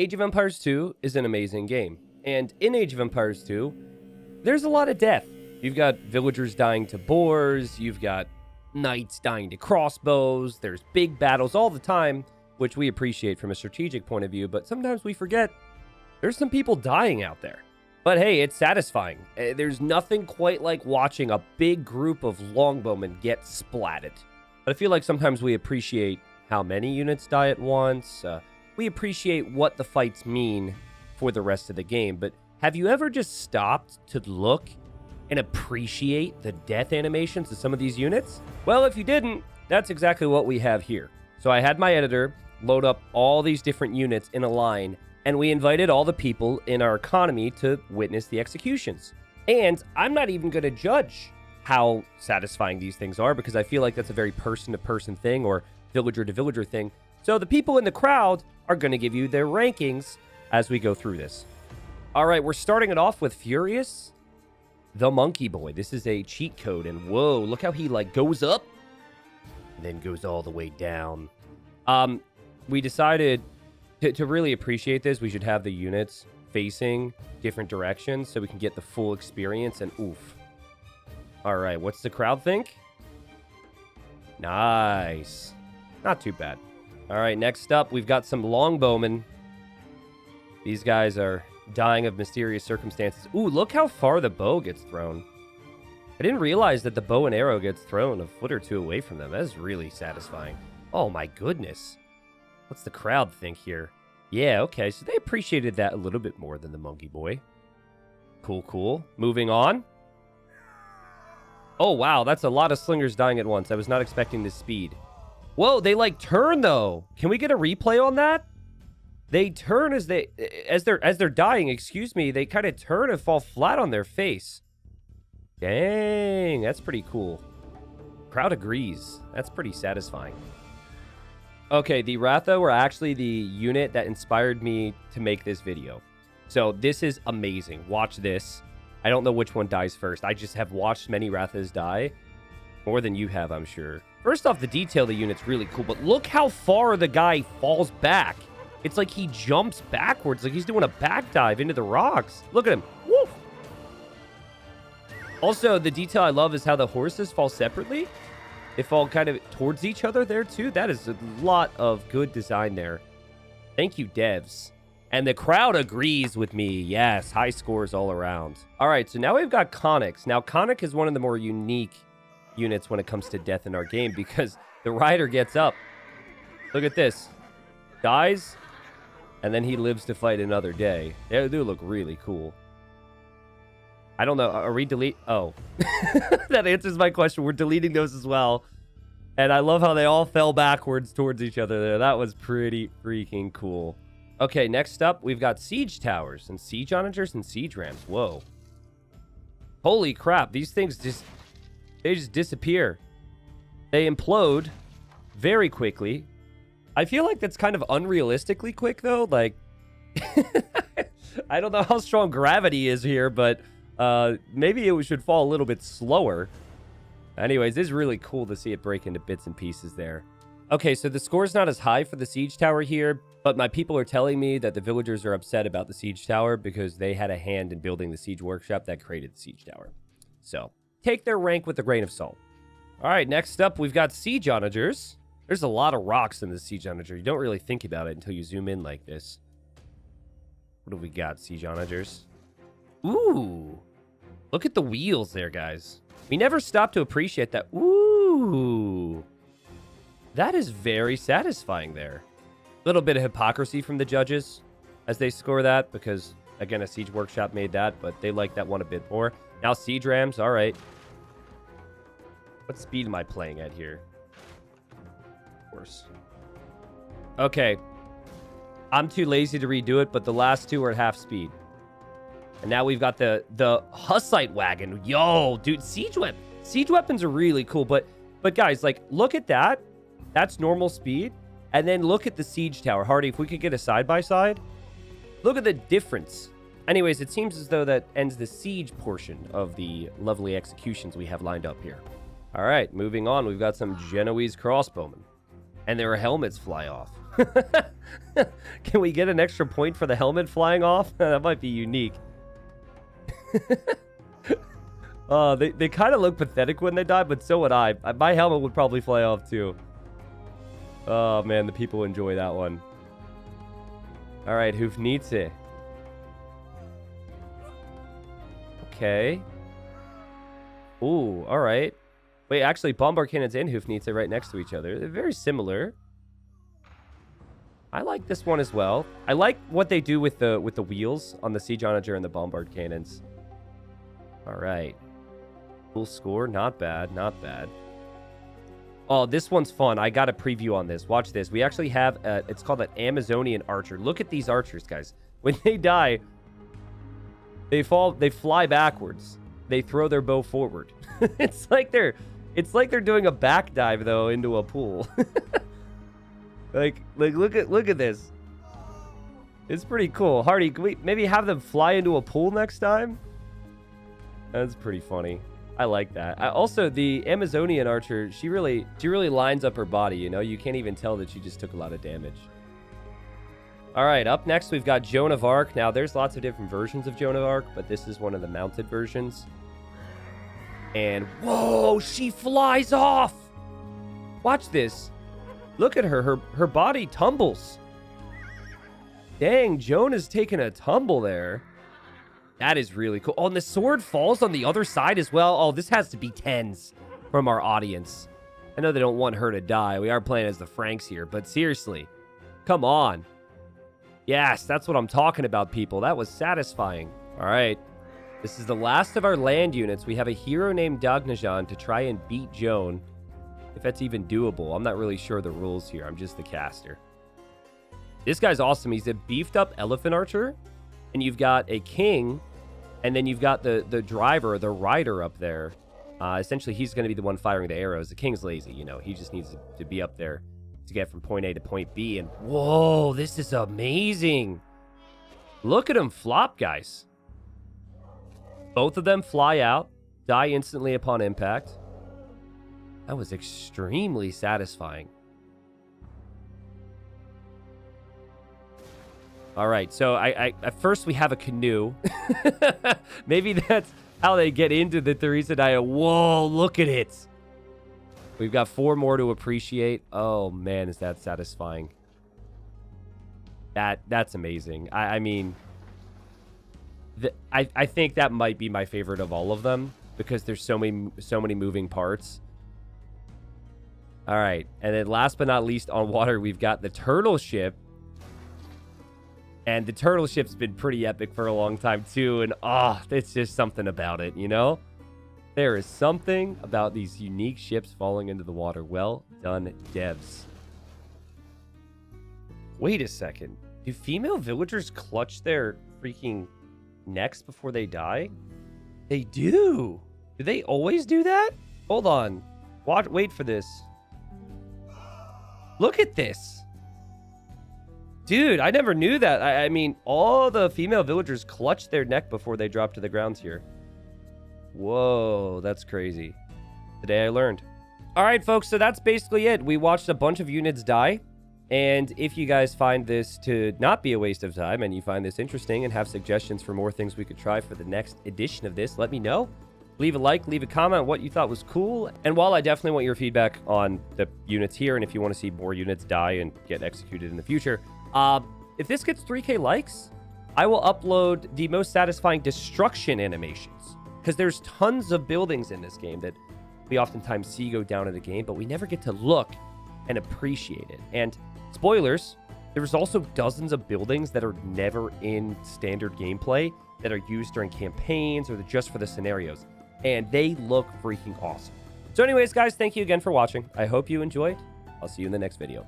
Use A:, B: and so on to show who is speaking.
A: Age of Empires 2 is an amazing game. And in Age of Empires 2, there's a lot of death. You've got villagers dying to boars, you've got knights dying to crossbows, there's big battles all the time, which we appreciate from a strategic point of view, but sometimes we forget there's some people dying out there. But hey, it's satisfying. There's nothing quite like watching a big group of longbowmen get splatted. But I feel like sometimes we appreciate how many units die at once. We appreciate what the fights mean for the rest of the game. But have you ever just stopped to look and appreciate the death animations of some of these units? Well, if you didn't, that's exactly what we have here. So I had my editor load up all these different units in a line, and we invited all the people in our economy to witness the executions. And I'm not even going to judge how satisfying these things are, because I feel like that's a very person-to-person thing or villager-to-villager thing. So the people in the crowd are going to give you their rankings as we go through this. All right, we're starting it off with Furious, the Monkey Boy. This is a cheat code, and whoa, look how he like goes up and then goes all the way down. We decided to really appreciate this, we should have the units facing different directions so we can get the full experience, and oof. All right, what's the crowd think? Nice. Not too bad. All right, next up, we've got some longbowmen. These guys are dying of mysterious circumstances. Ooh, look how far the bow gets thrown. I didn't realize that the bow and arrow gets thrown a foot or two away from them. That is really satisfying. Oh my goodness. What's the crowd think here? Yeah, okay, so they appreciated that a little bit more than the Monkey Boy. Cool, cool. Moving on. Oh, wow, that's a lot of slingers dying at once. I was not expecting this speed. Whoa, they like turn though. Can we get a replay on that? They turn as they're dying, excuse me, they kind of turn and fall flat on their face. Dang, that's pretty cool. Crowd agrees. That's pretty satisfying. Okay, the Ratha were actually the unit that inspired me to make this video. So this is amazing. Watch this. I don't know which one dies first. I just have watched many Rathas die. More than you have, I'm sure. First off, the detail of the unit's really cool, but look how far the guy falls back. It's like he jumps backwards, like he's doing a back dive into the rocks. Look at him. Woo! Also, the detail I love is how the horses fall separately. They fall kind of towards each other there, too. That is a lot of good design there. Thank you, devs. And the crowd agrees with me. Yes, high scores all around. All right, so now we've got Conics. Now, Conic is one of the more unique units when it comes to death in our game because the rider gets up. Look at this. Dies, and then he lives to fight another day. They do look really cool. I don't know. Are we delete? Oh, that answers my question. We're deleting those as well. And I love how they all fell backwards towards each other there. That was pretty freaking cool. Okay, next up, we've got siege towers and siege onagers and siege rams. Whoa. Holy crap. These things just disappear. They implode very quickly. I feel like that's kind of unrealistically quick, though. Like, I don't know how strong gravity is here, but maybe it should fall a little bit slower. Anyways, it's really cool to see it break into bits and pieces there. Okay, so the score's not as high for the siege tower here, but my people are telling me that the villagers are upset about the siege tower because they had a hand in building the siege workshop that created the siege tower. So, take their rank with a grain of salt. All right, next up, we've got siege onagers. There's a lot of rocks in the siege onager. You don't really think about it until you zoom in like this. What do we got, siege onagers? Ooh. Look at the wheels there, guys. We never stop to appreciate that. Ooh. That is very satisfying there. A little bit of hypocrisy from the judges as they score that because, again, a siege workshop made that, but they like that one a bit more. Now, siege rams, all right. What speed am I playing at here? Of course. Okay. I'm too lazy to redo it, but the last two are at half speed. And now we've got the Hussite wagon. Yo, dude, siege weapons are really cool, but guys, like, look at that. That's normal speed. And then look at the siege tower. Hardy, if we could get a side-by-side. Look at the difference. Anyways, it seems as though that ends the siege portion of the lovely executions we have lined up here. All right, moving on. We've got some Genoese crossbowmen. And their helmets fly off. Can we get an extra point for the helmet flying off? That might be unique. They kind of look pathetic when they die, but so would I. My helmet would probably fly off too. Oh, man, the people enjoy that one. All right, Hoofnitze. Okay. Ooh, all right. Wait, actually, Bombard Cannons and Hoofnitze are right next to each other. They're very similar. I like this one as well. I like what they do with the wheels on the Siege Onager and the Bombard Cannons. All right. Full score. Not bad. Not bad. Oh, this one's fun. I got a preview on this. Watch this. We actually have, it's called an Amazonian Archer. Look at these archers, guys. When they die, they fly backwards. They throw their bow forward. It's like they're doing a back dive, though, into a pool. like look at this. It's pretty cool. Hardy, can we maybe have them fly into a pool next time? That's pretty funny. I like that. Also, the Amazonian Archer, she really lines up her body, you know? You can't even tell that she just took a lot of damage. All right, up next, we've got Joan of Arc. Now, there's lots of different versions of Joan of Arc, but this is one of the mounted versions. And, whoa, she flies off! Watch this. Look at her. Her body tumbles. Dang, Joan has taken a tumble there. That is really cool. Oh, and the sword falls on the other side as well. Oh, this has to be tens from our audience. I know they don't want her to die. We are playing as the Franks here, but seriously, come on. Yes, that's what I'm talking about, people. That was satisfying. All right. This is the last of our land units. We have a hero named Dagnajan to try and beat Joan. If that's even doable. I'm not really sure the rules here. I'm just the caster. This guy's awesome. He's a beefed up elephant archer. And you've got a king, and then you've got the driver, the rider up there. Essentially, he's going to be the one firing the arrows. The king's lazy, you know. He just needs to be up there to get from point A to point B. And whoa, this is amazing. Look at him flop, guys. Both of them fly out, die instantly upon impact. That was extremely satisfying. All right, so I at first we have a canoe. Maybe that's how they get into the Theresa Dia. Whoa, look at it. We've got 4 more to appreciate. Oh, man, is that satisfying. That's amazing. I mean, I think that might be my favorite of all of them because there's so many moving parts. All right, and then last but not least on water, we've got the turtle ship. And the turtle ship's been pretty epic for a long time, too. And, it's just something about it, you know? There is something about these unique ships falling into the water. Well done, devs. Wait a second. Do female villagers clutch their freaking necks before they die? They do. Do they always do that? Hold on. Wait for this. Look at this. Dude, I never knew that. I mean, all the female villagers clutch their neck before they drop to the ground here. Whoa, that's crazy. Today I learned. All right, folks, so that's basically it. We watched a bunch of units die. And if you guys find this to not be a waste of time and you find this interesting and have suggestions for more things we could try for the next edition of this, let me know. Leave a like, leave a comment on what you thought was cool. And while I definitely want your feedback on the units here, and if you want to see more units die and get executed in the future, if this gets 3K likes, I will upload the most satisfying destruction animations. Because there's tons of buildings in this game that we oftentimes see go down in the game, but we never get to look and appreciate it. And spoilers, there's also dozens of buildings that are never in standard gameplay that are used during campaigns or just for the scenarios. And they look freaking awesome. So anyways, guys, thank you again for watching. I hope you enjoyed. I'll see you in the next video.